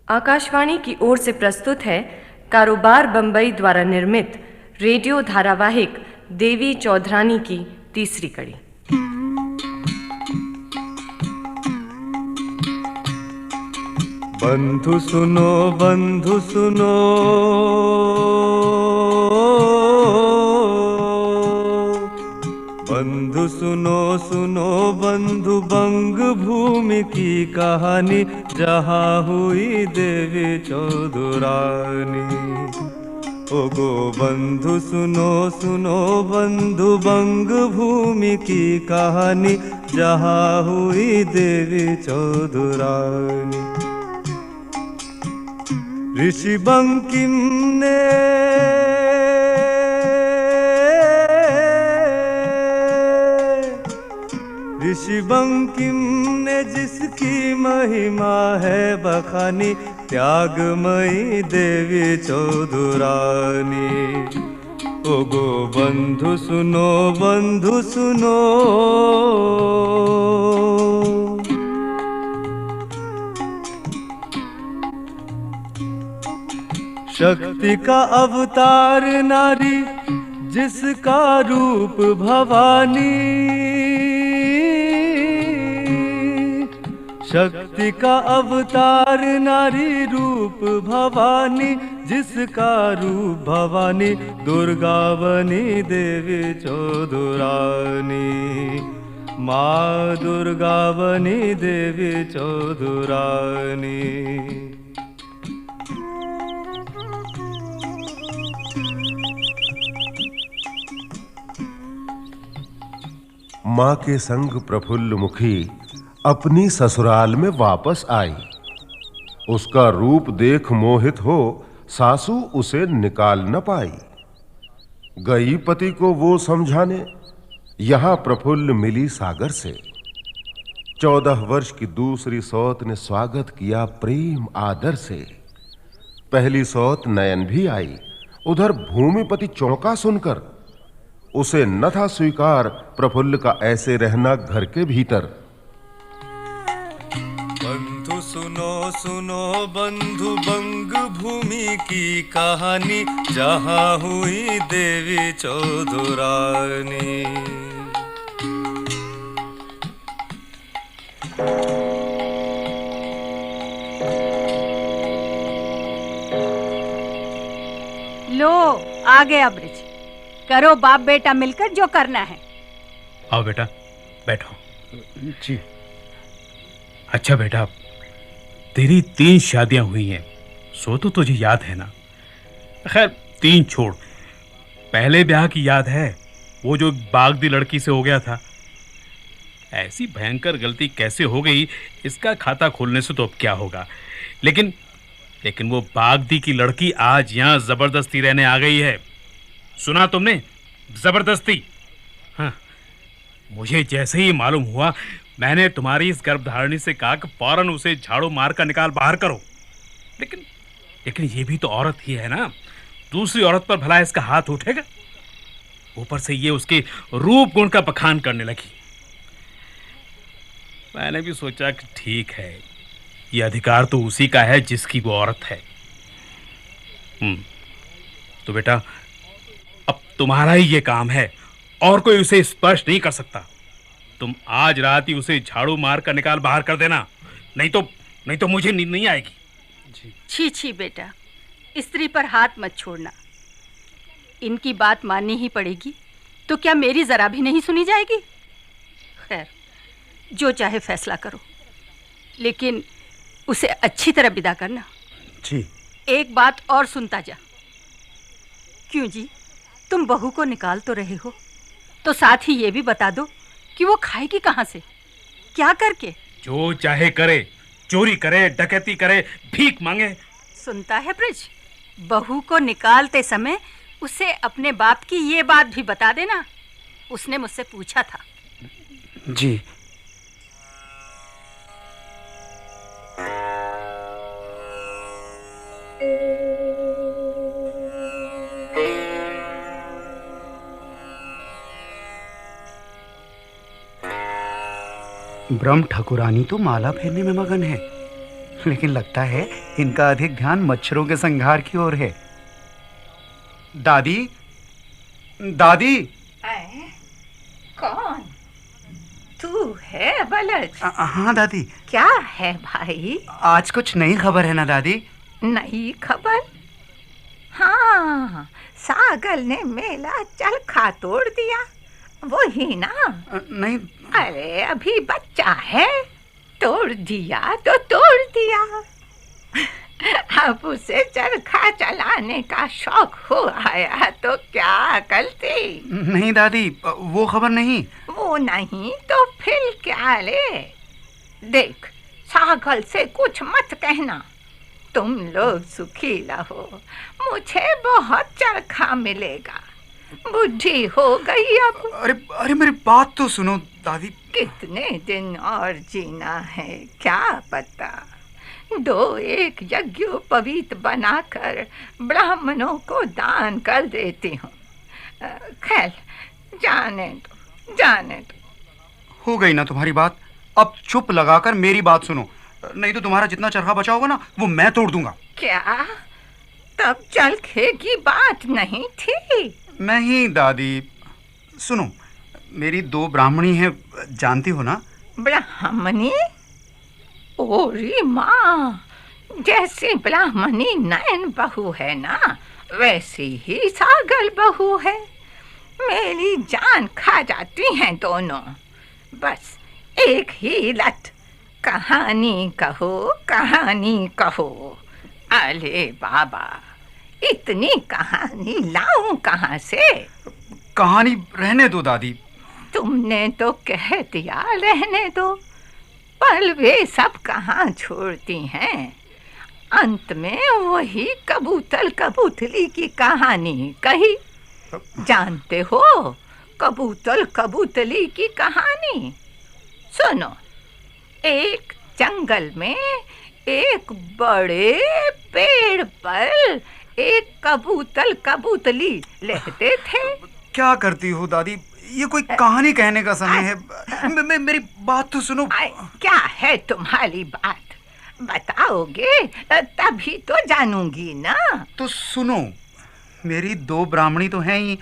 आकाशवाणी की ओर से प्रस्तुत है कारोबार बंबई द्वारा निर्मित रेडियो धारावाहिक देवी चौधरानी की तीसरी कड़ी। बंधु सुनो, बंधु सुनो, बंधु सुनो सुनो बंधु, बंग भूमि की कहानी, जहाँ हुई देवी चौधरानी। ओ गो बंधु सुनो सुनो बंधु, बंग भूमि की कहानी, जहाँ हुई देवी चौधरानी। ऋषि बंकिम ने जिसकी महिमा है बखानी, त्यागमयी देवी चौधरानी। ओ गो बंधु सुनो, बंधु सुनो। शक्ति का अवतार नारी, जिसका रूप भवानी। शक्ति का अवतार नारी, रूप भवानी, जिसका रूप भवानी, दुर्गा बनी देवी चौधरानी। माँ दुर्गा बनी देवी चौधरानी। माँ के संग प्रफुल्ल मुखी अपनी ससुराल में वापस आई। उसका रूप देख मोहित हो सासू उसे निकाल न पाई। गई पति को वो समझाने, यहाँ प्रफुल्ल मिली सागर से। 14 वर्ष की दूसरी सौत ने स्वागत किया प्रेम आदर से। पहली सौत नयन भी आई, उधर भूमिपति चौंका सुनकर। उसे न था स्वीकार प्रफुल्ल का ऐसे रहना घर के भीतर। बंधु सुनो सुनो बंधु, बंग भूमि की कहानी, जहाँ हुई देवी चौधरानी। लो आ गया ब्रिज। करो बाप बेटा मिलकर जो करना है। आओ बेटा बैठो। जी। अच्छा बेटा, तेरी 3 शादियां हुई हैं, सो तो तुझे याद है ना? खैर 3 छोड़, पहले ब्याह की याद है? वो जो बागदी लड़की से हो गया था। ऐसी भयंकर गलती कैसे हो गई, इसका खाता खोलने से तो अब क्या होगा। लेकिन वो बागदी की लड़की आज यहाँ जबरदस्ती रहने आ गई है। सुना तुमने? जबरदस्ती। हाँ, मुझे जैसे ही मालूम हुआ, मैंने तुम्हारी इस गर्भधारणी से कहा कि फौरन उसे झाड़ू मार कर निकाल बाहर करो। लेकिन ये भी तो औरत ही है ना, दूसरी औरत पर भला इसका हाथ उठेगा? ऊपर से ये उसके रूप गुण का बखान करने लगी। मैंने भी सोचा कि ठीक है, ये अधिकार तो उसी का है जिसकी वो औरत है। तो बेटा अब तुम्हारा ही ये काम है, और कोई उसे स्पर्श नहीं कर सकता। तुम आज रात ही उसे झाड़ू मार कर निकाल बाहर कर देना, नहीं तो मुझे नींद नहीं आएगी। छी छी बेटा, स्त्री पर हाथ मत छोड़ना। इनकी बात माननी ही पड़ेगी, तो क्या मेरी जरा भी नहीं सुनी जाएगी? खैर, जो चाहे फैसला करो, लेकिन उसे अच्छी तरह विदा करना। जी। एक बात और सुनता जा। क्यों जी, तुम बहू को निकाल तो रहे हो, तो साथ ही ये भी बता दो कि वो खाएगी कहाँ से, क्या करके? जो चाहे करे, चोरी करे, डकैती करे, भीख मांगे। सुनता है ब्रिज, बहू को निकालते समय उसे अपने बाप की ये बात भी बता देना। उसने मुझसे पूछा था। जी। ब्रह्म ठाकुरानी तो माला फेरने में मगन है। लेकिन लगता है इनका अधिक ध्यान मच्छरों के संहार की ओर है। दादी, दादी। कौन? तू है बलज? हाँ दादी। क्या है भाई? आज कुछ नई खबर है ना दादी? नई खबर? हाँ, सागल ने मेला चरखा तोड़ दिया, वही ना? नहीं। अरे अभी बच्चा है, तोड़ दिया तो तोड़ दिया। अब उसे चरखा चलाने का शौक हो आया तो क्या गलती? नहीं दादी, वो खबर नहीं। वो नहीं तो फिर क्या ले? देख, सागल से कुछ मत कहना। तुम लोग सुखी रहो, मुझे बहुत चरखा मिलेगा। बुद्धि हो गई अब। अरे अरे मेरी बात तो सुनो दादी। कितने दिन और जीना है क्या पता। 2-1 यज्ञोपवीत बनाकर ब्राह्मणों को दान कर देती हूँ। खैर, जाने दो। हो गई ना तुम्हारी बात, अब चुप लगाकर मेरी बात सुनो, नहीं तो तुम्हारा जितना चरखा बचा होगा ना वो मैं तोड़ दूंगा। क्या? तब चरखे की बात नहीं थी? नहीं दादी, सुनो, मेरी 2 ब्राह्मणी हैं, जानती हो ना? ब्राह्मणी? ओरी माँ, जैसी ब्राह्मणी नयन बहू है ना, वैसी ही सागल बहू है। मेरी जान खा जाती हैं दोनों। बस एक ही लत, कहानी कहो। अरे बाबा, इतनी कहानी लाऊं कहाँ से? कहानी रहने दो दादी। तुमने तो कह दिया रहने दो, पर वे सब कहाँ छोड़ती हैं। अंत में वही कबूतर कबूतरी की कहानी कही। जानते हो कबूतर कबूतरी की कहानी? सुनो, एक जंगल में एक बड़े पेड़ पर एक कबूतर कबूतरी रहते थे। क्या करती हो दादी, ये कोई कहानी कहने का समय है। मेरी बात तो सुनो। क्या है तुम्हारी बात? बताओगे तभी तो जानूंगी ना। तो सुनो, मेरी 2 ब्राह्मणी तो हैं ही,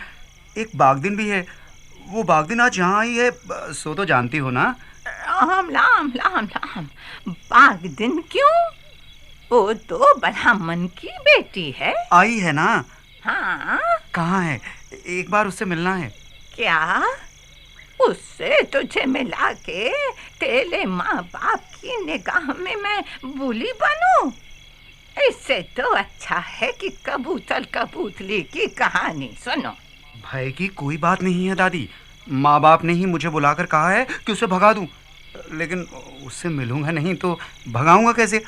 एक बागदिन भी है। वो बागदिन आज यहाँ आई है, सो तो जानती हो ना? लाम बागदिन क्यों? वो तो ब्राह्मण की बेटी है। आई है ना? हाँ। कहाँ है? एक बार उससे मिलना है। क्या? उससे तुझे मिला के तेरे माँ बाप की निगाह में मैं बुली बनूं? इससे तो अच्छा है कि कबूतर कबूतरी की कहानी सुनो। भय की कोई बात नहीं है दादी, माँ बाप ने ही मुझे बुलाकर कहा है कि उसे भगा दूं, लेकिन उससे मिलूंगा नहीं तो भगाऊंगा कैसे?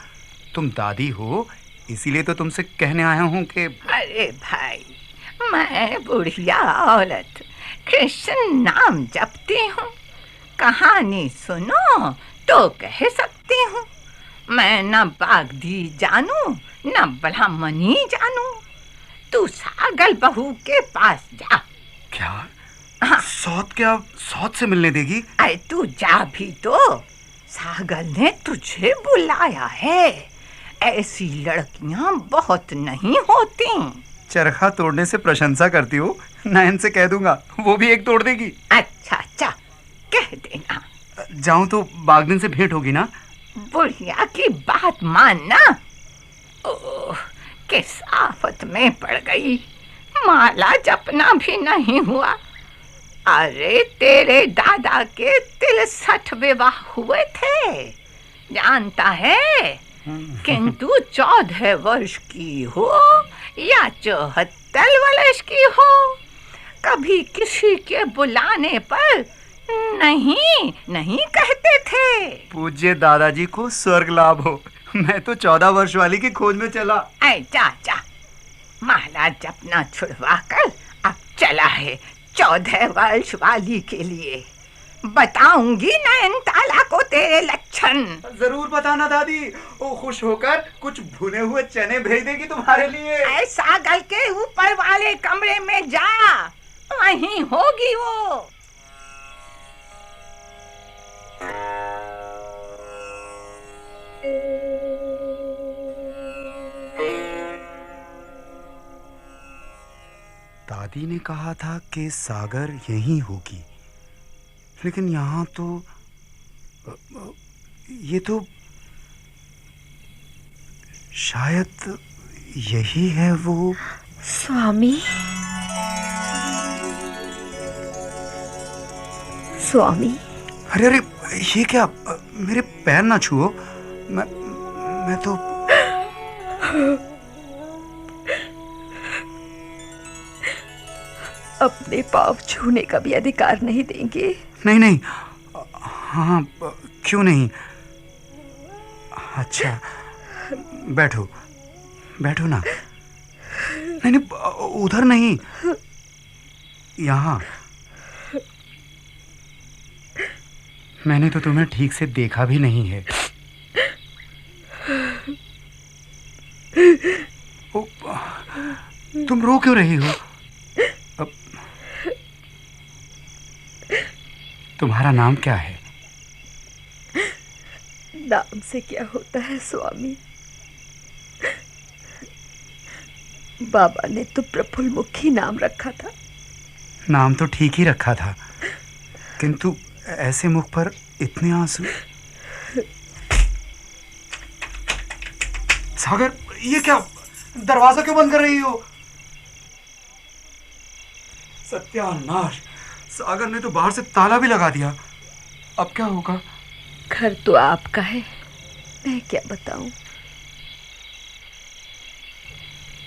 तुम दादी हो, इसीलिए तो तुमसे कहने आया हूँ कि। अरे भाई, मैं बुढ़िया औरत कृष्ण नाम जपती हूँ, कहानी सुनो तो कह सकती हूँ। मैं न बागदी जानू न ब्राह्मणी जानू। तू सागल बहू के पास जा। क्या? हाँ। सौत से मिलने देगी? अरे तू जा भी तो, सागल ने तुझे बुलाया है। ऐसी लड़कियां बहुत नहीं होती। चरखा तोड़ने से प्रशंसा करती हो, नयन से कह दूंगा, वो भी एक तोड़ देगी। अच्छा, कह देना। जाऊं तो बागदिन से भेंट होगी ना? बुढ़िया की बात मानना। ओह, किस आफत में पड़ गई, माला जपना भी नहीं हुआ। अरे तेरे दादा के 63 विवाह हुए थे, जानता है? किंतु 14 वर्ष की हो या 74 वर्ष की हो, कभी किसी के बुलाने पर नहीं कहते थे। पूज्य दादाजी को स्वर्ग लाभ हो। मैं तो 14 वर्ष वाली की खोज में चला। जा, माला जपना छुड़वा कर अब चला है 14 वर्ष वाली के लिए। बताऊंगी नयनताला को तेरे लक्षण। जरूर बताना दादी, वो खुश होकर कुछ भुने हुए चने भेज देगी तुम्हारे लिए। ऐसा गल के ऊपर वाले कमरे में जा, वहीं होगी वो। दादी ने कहा था कि सागर यहीं होगी, लेकिन यहाँ तो ये तो शायद यही है वो। स्वामी, स्वामी। अरे अरे, ये क्या? मेरे पैर ना छुओ। मैं तो अपने पाँव छूने का भी अधिकार नहीं देंगे? नहीं नहीं, हाँ क्यों नहीं। अच्छा बैठो बैठो ना। नहीं नहीं, उधर नहीं, यहाँ। मैंने तो तुम्हें ठीक से देखा भी नहीं है। तुम रो क्यों रही हो? तुम्हारा नाम क्या है? नाम से क्या होता है स्वामी? बाबा ने तो प्रफुल्ल मुखी नाम रखा था। नाम तो ठीक ही रखा था, किंतु ऐसे मुख पर इतने आंसू। सागर, ये क्या? दरवाजा क्यों बंद कर रही हो? सत्यानाश, सागर ने तो बाहर से ताला भी लगा दिया। अब क्या होगा? घर तो आपका है, मैं क्या बताऊं।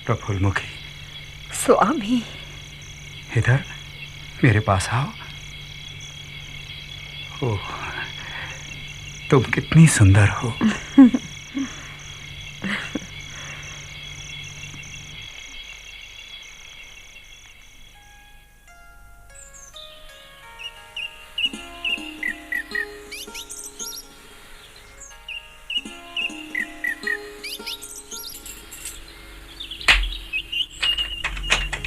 प्रफुल्ल मुखी, स्वामी, इधर मेरे पास आओ। ओह, तुम कितनी सुंदर हो।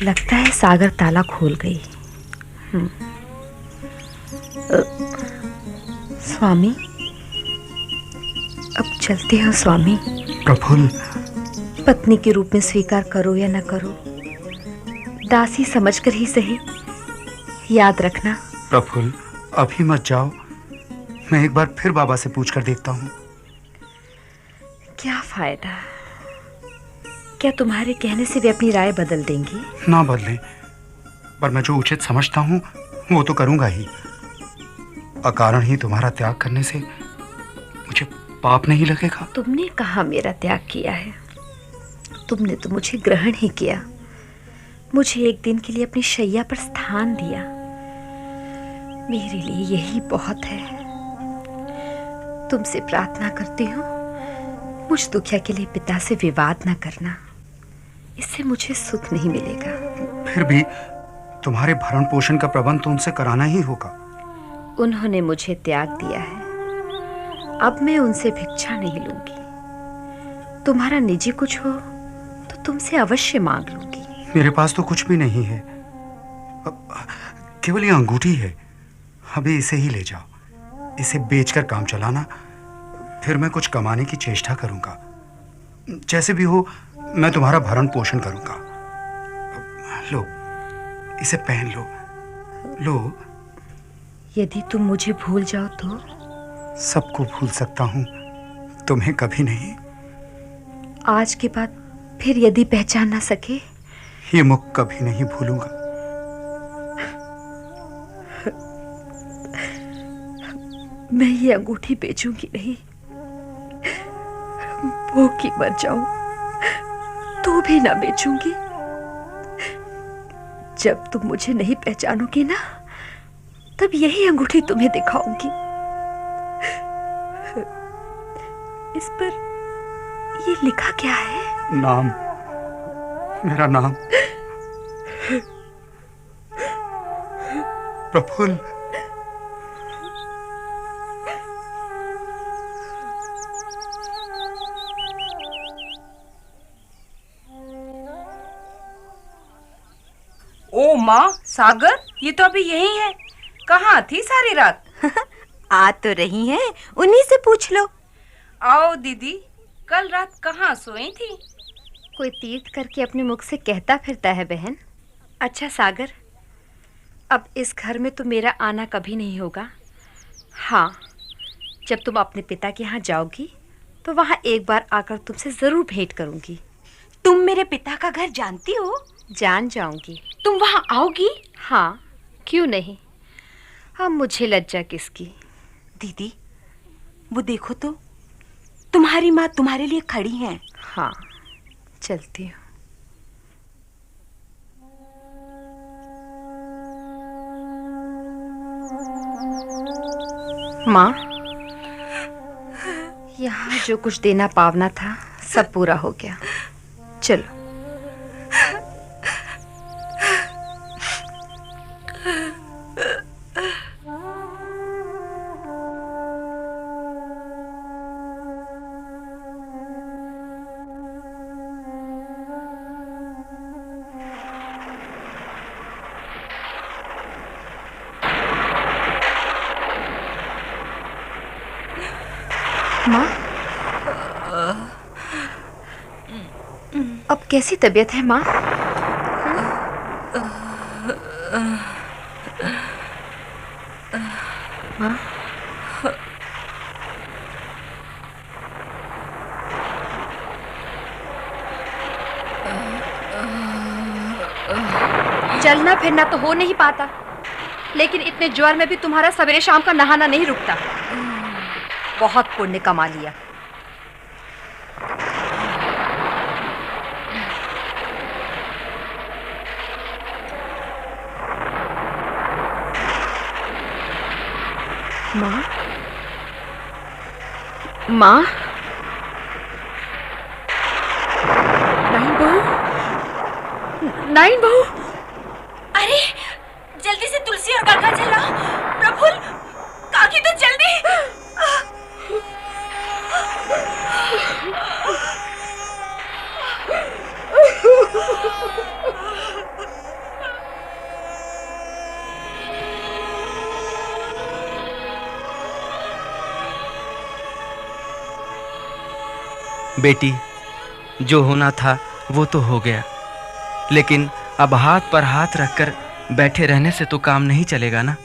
लगता है सागर ताला खोल गई। स्वामी, अब चलते हैं स्वामी। प्रफुल्ल, पत्नी के रूप में स्वीकार करो या न करो, दासी समझकर ही सही, याद रखना। प्रफुल्ल, अभी मत जाओ। मैं एक बार फिर बाबा से पूछ कर देखता हूँ। क्या फायदा? क्या तुम्हारे कहने से वे अपनी राय बदल देंगी? ना बदलें, पर मैं जो उचित समझता हूँ वो तो करूँगा ही। अकारण ही तुम्हारा त्याग करने से मुझे पाप नहीं लगेगा। तुमने कहाँ मेरा त्याग किया है? तुमने तो मुझे ग्रहण ही किया, मुझे एक दिन के लिए अपनी शैया पर स्थान दिया। मेरे लिए यही बहुत है। तुमसे प्रार्थना करती हूँ, मुझ दुखिया के लिए पिता से विवाद न करना, इससे मुझे सुख नहीं मिलेगा। फिर भी तुम्हारे भरण पोषण का प्रबंध तो उनसे कराना ही होगा। उन्होंने मुझे त्याग दिया है, अब मैं उनसे भिक्षा नहीं लूंगी। तुम्हारा निजी कुछ हो तो तुमसे अवश्य मांग लूंगी। मेरे पास तो कुछ भी नहीं है, केवल ये अंगूठी है। अभी इसे ही ले जाओ, इसे बेचकर काम चलाना, फिर मैं कुछ कमाने की चेष्टा करूंगा। जैसे भी हो मैं तुम्हारा भरण पोषण करूंगा। लो, इसे पहन लो। लो। यदि तुम मुझे भूल जाओ तो? सबको भूल सकता हूं, तुम्हें कभी नहीं। आज के बाद फिर यदि पहचान ना सके? ये मुख कभी नहीं भूलूंगा। मैं ये अंगूठी बेचूंगी नहीं, भूखी मर जाऊं तो भी ना बेचूंगी। जब तुम मुझे नहीं पहचानोगे ना, तब यही अंगूठी तुम्हें दिखाऊंगी। इस पर ये लिखा क्या है? नाम, मेरा नाम प्रफुल्ल। ओ माँ, सागर ये तो अभी यही है। कहाँ थी सारी रात? आ तो रही हैं, उन्हीं से पूछ लो। आओ दीदी, कल रात कहाँ सोई थी? कोई तीर्थ करके अपने मुख से कहता फिरता है बहन। अच्छा सागर, अब इस घर में तो मेरा आना कभी नहीं होगा। हाँ, जब तुम अपने पिता के यहाँ जाओगी तो वहाँ एक बार आकर तुमसे ज़रूर भेंट करूँगी। तुम मेरे पिता का घर जानती हो? जान जाऊँगी। तुम वहाँ आओगी? हाँ, क्यों नहीं। अब मुझे लज्जा किसकी। दीदी, वो देखो तो, तुम्हारी माँ तुम्हारे लिए खड़ी हैं। हाँ, चलती हूँ। माँ, यहाँ जो कुछ देना पावना था सब पूरा हो गया। चलो। माँ, अब कैसी तबीयत है माँ? माँ, चलना फिरना तो हो नहीं पाता, लेकिन इतने ज्वर में भी तुम्हारा सवेरे शाम का नहाना नहीं रुकता। बहुत पुण्य कमा लिया। माँ, माँ, नाइन बहू, नाइन बहू। अरे, जल्दी से तुलसी और गंगा जल लाओ। प्रफुल्ल, काकी तो जल्दी। बेटी, जो होना था वो तो हो गया, लेकिन अब हाथ पर हाथ रखकर बैठे रहने से तो काम नहीं चलेगा ना।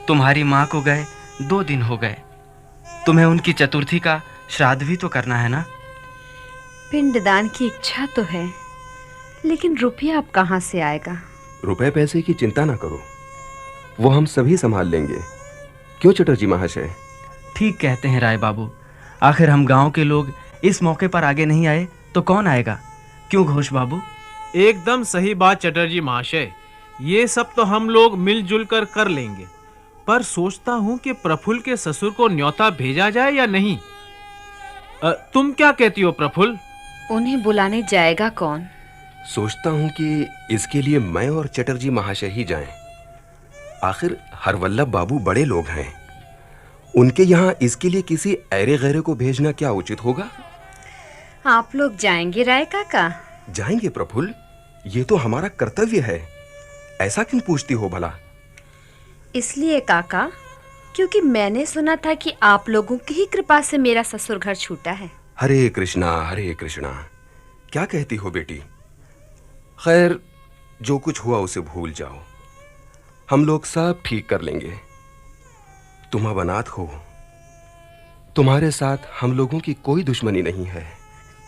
तुम्हारी माँ को गए 2 दिन हो गए, तुम्हें उनकी चतुर्थी का श्राद्ध भी तो करना है ना। पिंडदान की इच्छा तो है, लेकिन रुपया अब कहाँ से आएगा? रुपए पैसे की चिंता ना करो, वो हम सभी संभाल लेंगे। क्यों चटर्जी महाशय? ठीक कहते हैं राय बाबू। आखिर हम गांव के लोग इस मौके पर आगे नहीं आए तो कौन आएगा? क्यों घोष बाबू? एकदम सही बात चटर्जी महाशय, ये सब तो हम लोग मिलजुल कर कर लेंगे। पर सोचता हूँ कि प्रफुल्ल के ससुर को न्योता भेजा जाए या नहीं। तुम क्या कहती हो प्रफुल्ल? उन्हें बुलाने जाएगा कौन? सोचता हूँ कि इसके लिए मैं और चटर्जी महाशय ही जाएं। आखिर हरवल्लभ बाबू बड़े लोग हैं, उनके यहाँ इसके लिए किसी ऐरे गैरे को भेजना क्या उचित होगा? आप लोग जाएंगे राय काका? जाएंगे प्रफुल्ल, ये तो हमारा कर्तव्य है। ऐसा क्यों पूछती हो भला? इसलिए काका, क्योंकि मैंने सुना था कि आप लोगों की ही कृपा से मेरा ससुर घर छूटा है। हरे कृष्णा, हरे कृष्णा। क्या कहती हो बेटी? खैर, जो कुछ हुआ उसे भूल जाओ, हम लोग सब ठीक कर लेंगे। तुम अब अनाथ हो, तुम्हारे साथ हम लोगों की कोई दुश्मनी नहीं है।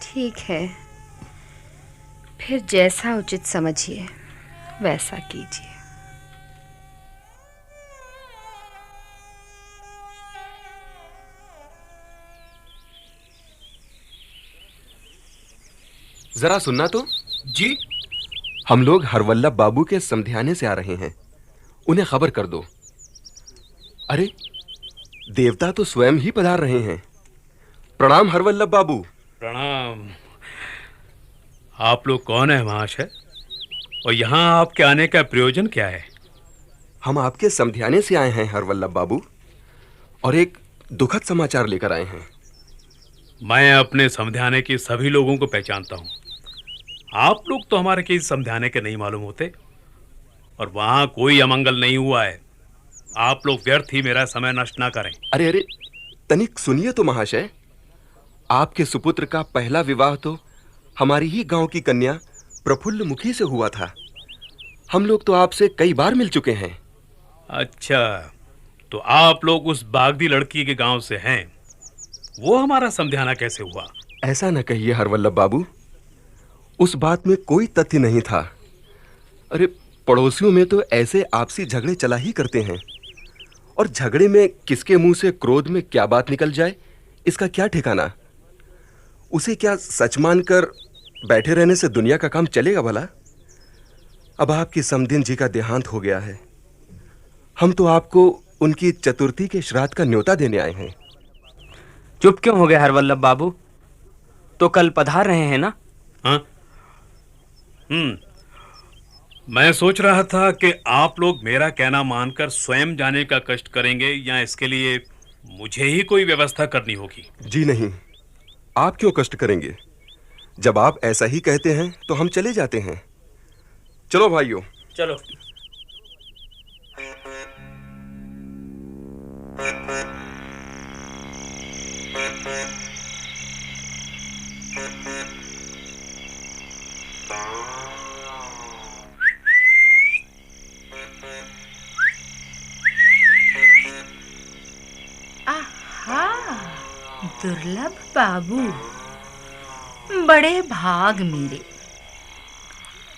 ठीक है, फिर जैसा उचित समझिए वैसा कीजिए। जरा सुनना तो। जी? हम लोग हरवल्लभ बाबू के समध्याने से आ रहे हैं, उन्हें खबर कर दो। अरे, देवता तो स्वयं ही पधार रहे हैं। प्रणाम हरवल्लभ बाबू। प्रणाम। आप लोग कौन है महाशय, और यहाँ आपके आने का प्रयोजन क्या है? हम आपके समध्याने से आए हैं हरवल्लभ बाबू, और एक दुखद समाचार लेकर आए हैं। मैं अपने समध्याने के सभी लोगों को पहचानता हूँ। आप लोग तो हमारे किसी समध्याने के नहीं मालूम होते, और वहाँ कोई अमंगल नहीं हुआ है। आप लोग व्यर्थ ही मेरा समय नष्ट ना करें। अरे अरे, तनिक सुनिए तो महाशय। आपके सुपुत्र का पहला विवाह तो हमारी ही गांव की कन्या प्रफुल्ल मुखी से हुआ था, हम लोग तो आपसे कई बार मिल चुके हैं। अच्छा, तो आप लोग उस बागदी लड़की के गांव से हैं। वो हमारा समझाना कैसे हुआ? ऐसा न कहिए हरवल्लभ बाबू, उस बात में कोई तथ्य नहीं था। अरे पड़ोसियों में तो ऐसे आपसी झगड़े चला ही करते हैं, और झगड़े में किसके मुंह से क्रोध में क्या बात निकल जाए इसका क्या ठिकाना। उसे क्या सच मानकर बैठे रहने से दुनिया का काम चलेगा भला? अब आपकी समधिन जी का देहांत हो गया है। हम तो आपको उनकी चतुर्थी के श्राद्ध का न्योता देने आए हैं। चुप क्यों हो गए हरवल्लभ बाबू? तो कल पधार रहे हैं ना? हाँ? मैं सोच रहा था कि आप लोग मेरा कहना मानकर स्वयं जाने का कष्ट करेंगे, या इसके लिए मुझे ही कोई व्यवस्था करनी होगी। जी नहीं, आप क्यों कष्ट करेंगे? जब आप ऐसा ही कहते हैं तो हम चले जाते हैं। चलो भाइयों, चलो। दुर्लभ बाबू, बड़े भाग मेरे।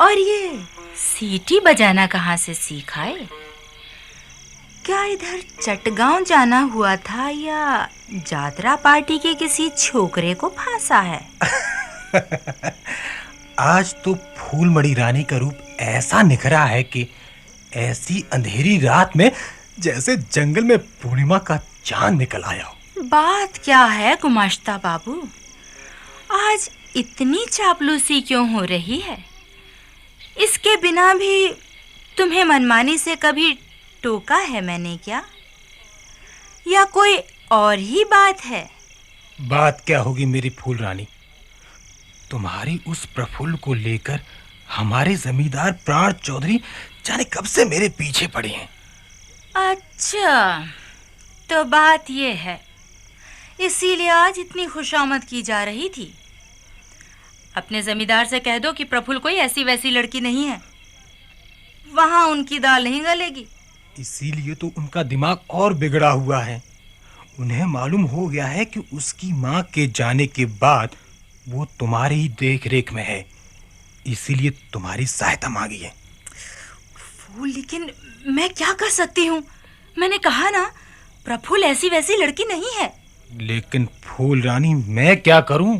और ये सीटी बजाना कहाँ से सीखा है? क्या इधर चटगांव जाना हुआ था या जात्रा पार्टी के किसी छोकरे को फांसा है? आज तो फूलमड़ी रानी का रूप ऐसा निखरा है कि ऐसी अंधेरी रात में जैसे जंगल में पूर्णिमा का चांद निकल आया हो। बात क्या है गुमाश्ता बाबू, आज इतनी चापलूसी क्यों हो रही है? इसके बिना भी तुम्हें मनमानी से कभी टोका है मैंने क्या? या कोई और ही बात है? बात क्या होगी मेरी फूल रानी? तुम्हारी उस प्रफुल्ल को लेकर हमारे जमींदार प्राण चौधरी जाने कब से मेरे पीछे पड़े हैं। अच्छा, तो बात ये है, इसीलिए आज इतनी खुशामद की जा रही थी। अपने जमींदार से कह दो कि प्रफुल्ल कोई ऐसी वैसी लड़की नहीं है, वहां उनकी दाल नहीं गलेगी। इसीलिए तो उनका दिमाग और बिगड़ा हुआ है। उन्हें मालूम हो गया है कि उसकी माँ के जाने के बाद वो तुम्हारी ही देख रेख में है, इसीलिए तुम्हारी सहायता मांगी है। फूल, लेकिन मैं क्या कर सकती हूँ? मैंने कहा ना, प्रफुल्ल ऐसी वैसी लड़की नहीं है। लेकिन फूल रानी, मैं क्या करूं?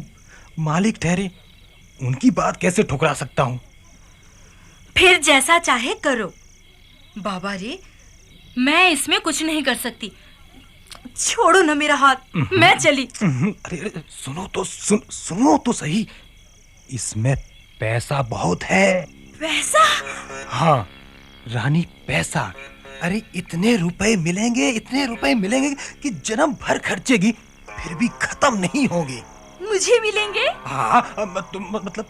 मालिक ठहरे, उनकी बात कैसे ठुकरा सकता हूं? फिर जैसा चाहे करो। बाबा रे, मैं इसमें कुछ नहीं कर सकती। छोड़ो ना मेरा हाथ, मैं चली। अरे सुनो तो सही, इसमें पैसा बहुत है। पैसा? हाँ रानी, पैसा। अरे इतने रुपए मिलेंगे कि जन्म भर खर्चेगी फिर भी खत्म नहीं होंगे। मुझे मिलेंगे? हाँ, मतलब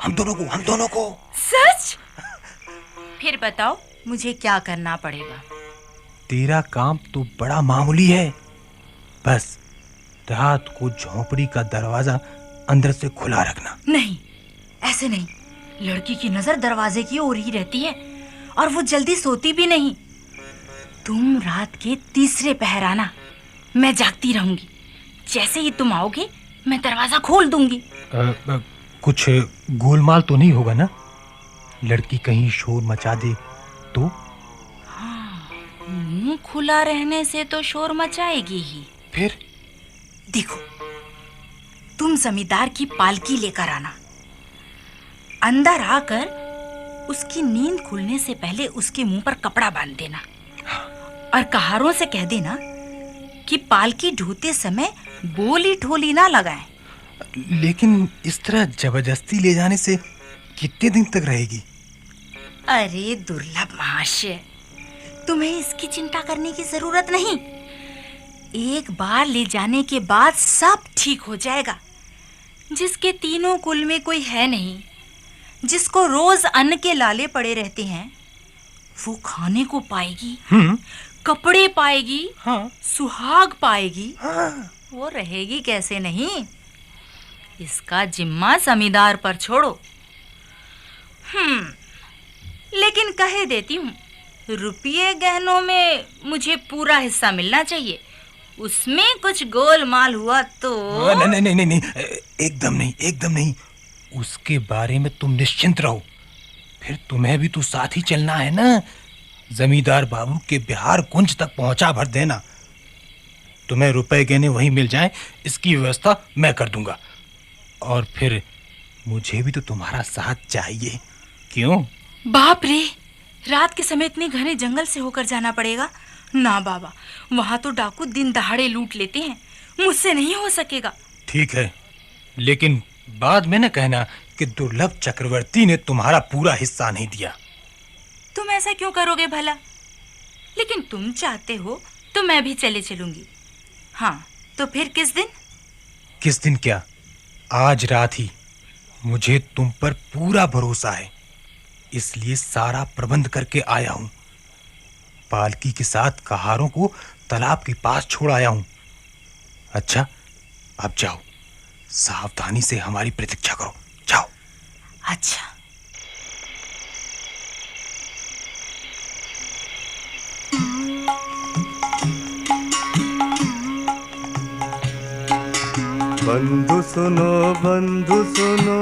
हम दोनों को। सच? फिर बताओ मुझे क्या करना पड़ेगा? तेरा काम तो बड़ा मामूली है, बस रात को झोपड़ी का दरवाजा अंदर से खुला रखना। नहीं, ऐसे नहीं। लड़की की नजर दरवाजे की ओर ही रहती है और वो जल्दी सोती भी नहीं। तुम रात के तीसरे पहर आना, मैं जागती रहूंगी। जैसे ही तुम आओगे मैं दरवाजा खोल दूंगी। कुछ गोलमाल तो नहीं होगा ना? लड़की कहीं शोर मचा दे तो? हाँ, मुंह खुला रहने से तो शोर मचाएगी ही। फिर? देखो, तुम जमींदार की पालकी लेकर आना। अंदर आकर उसकी नींद खुलने से पहले उसके मुंह पर कपड़ा बांध देना और कहारों से कह देना कि पालकी ढोते समय बोली ठोली ना लगाएं। लेकिन इस तरह जबरदस्ती ले जाने से कितने दिन तक रहेगी? अरे दुर्लभ महाशय, तुम्हें इसकी चिंता करने की जरूरत नहीं। एक बार ले जाने के बाद सब ठीक हो जाएगा। जिसके तीनों कुल में कोई है नहीं, जिसको रोज अन्न के लाले पड़े रहते हैं, वो खाने को पाएगी, कपड़े पाएगी, हाँ। सुहाग पाएगी, हाँ। वो रहेगी कैसे नहीं? इसका जिम्मा जमींदार पर छोड़ो। लेकिन कहे देती हूँ, रुपये गहनों में मुझे पूरा हिस्सा मिलना चाहिए। उसमें कुछ गोलमाल हुआ तो नहीं नहीं नहीं नहीं, एकदम नहीं, एकदम नहीं। उसके बारे में तुम निश्चिंत रहो। फिर तुम्हें भी तो साथ ही चलना है ना। जमींदार बाबू के बिहार कुंज तक पहुंचा भर देना। तुम्हें रुपए गहने वहीं मिल जाएं, इसकी व्यवस्था मैं कर दूंगा। और फिर मुझे भी तो तुम्हारा साथ चाहिए। क्यों? बाप रे, रात के समय इतने घने जंगल से होकर जाना पड़ेगा? ना बाबा, वहां तो डाकू दिन दहाड़े लूट लेते हैं, मुझसे नहीं हो सकेगा। ठीक है, लेकिन बाद में न कहना कि दुर्लभ चक्रवर्ती ने तुम्हारा पूरा हिस्सा नहीं दिया। तुम ऐसा क्यों करोगे भला? लेकिन तुम चाहते हो तो मैं भी चले चलूंगी। हाँ, तो फिर किस दिन? किस दिन क्या, आज रात ही। मुझे तुम पर पूरा भरोसा है, इसलिए सारा प्रबंध करके आया हूं। पालकी के साथ कहारों को तालाब के पास छोड़ आया हूं। अच्छा, अब जाओ, सावधानी से हमारी प्रतीक्षा करो। जाओ। अच्छा। बंधु सुनो, बंधु सुनो,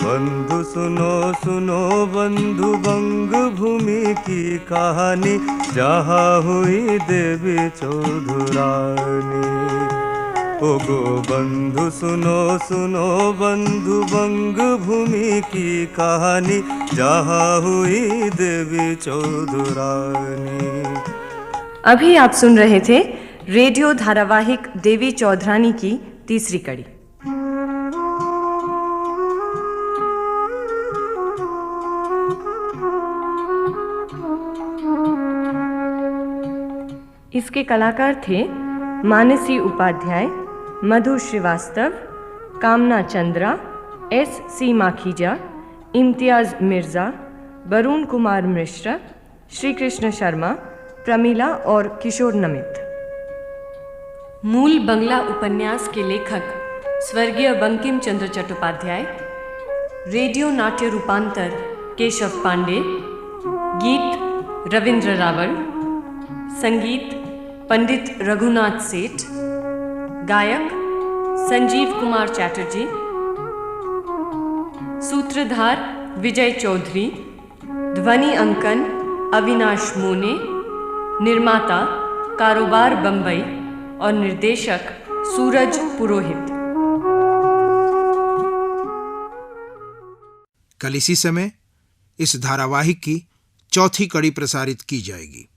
बंधु सुनो सुनो बंधु, बंग भूमि की कहानी, जहाँ हुई देवी चौधुरानी। ओ गो बंधु सुनो सुनो बंधु, बंग भूमि की कहानी, जहाँ हुई देवी चौधुरानी। अभी आप सुन रहे थे रेडियो धारावाहिक देवी चौधरानी की तीसरी कड़ी। इसके कलाकार थे मानसी उपाध्याय, मधु श्रीवास्तव, कामना चंद्रा, S.C. माखीजा, इम्तियाज मिर्जा, वरुण कुमार मिश्रा, श्री कृष्ण शर्मा, प्रमीला और किशोर नमित। मूल बंगला उपन्यास के लेखक स्वर्गीय बंकिम चंद्र चट्टोपाध्याय, रेडियो नाट्य रूपांतर केशव पांडे, गीत रविंद्र रावल, संगीत पंडित रघुनाथ सेठ, गायक संजीव कुमार चैटर्जी, सूत्रधार विजय चौधरी, ध्वनि अंकन अविनाश मोने, निर्माता कारोबार बंबई और निर्देशक सूरज पुरोहित। कल इसी समय इस धारावाहिक की चौथी कड़ी प्रसारित की जाएगी।